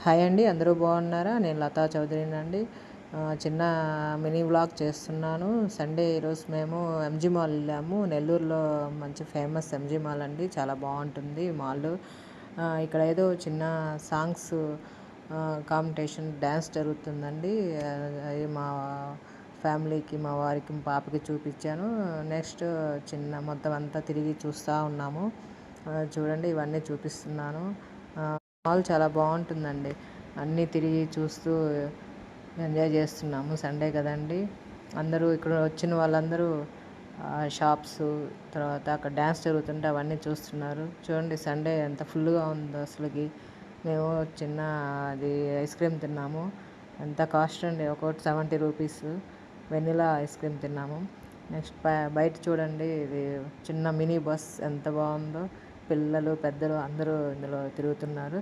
Hi అండి, అందరూ బాగున్నారా? నేను లతా చౌదరినండి. చిన్న మినీ వ్లాగ్ చేస్తున్నాను. సండే ఈరోజు మేము ఎంజీ మాల్ వెళ్ళాము. నెల్లూరులో మంచి ఫేమస్ ఎంజీ మాల్ అండి, చాలా బాగుంటుంది మాల్. ఇక్కడ ఏదో చిన్న సాంగ్స్ కాంపిటీషన్ డ్యాన్స్ జరుగుతుందండి. అది మా ఫ్యామిలీకి, మా వారికి, మా పాపకి చూపించాను. నెక్స్ట్ చిన్న మొత్తం అంతా తిరిగి చూస్తూ ఉన్నాము. చూడండి, ఇవన్నీ చూపిస్తున్నాను. మాల్ చాలా బాగుంటుందండి. అన్నీ తిరిగి చూస్తూ ఎంజాయ్ చేస్తున్నాము. సండే కదండి, అందరూ ఇక్కడ వచ్చిన వాళ్ళందరూ షాప్స్, తర్వాత అక్కడ డ్యాన్స్ జరుగుతుంటే అవన్నీ చూస్తున్నారు. చూడండి, సండే ఎంత ఫుల్గా ఉందో అసలుకి. మేము చిన్న అది ఐస్ క్రీమ్ తిన్నాము. ఎంత కాస్ట్ అండి, ఒకటి 70 రూపీస్. వెనిలా ఐస్ క్రీమ్ తిన్నాము. నెక్స్ట్ బయట చూడండి, ఇది చిన్న మినీ బస్ ఎంత బాగుందో. పిల్లలు, పెద్దలు అందరూ ఇందులో తిరుగుతున్నారు.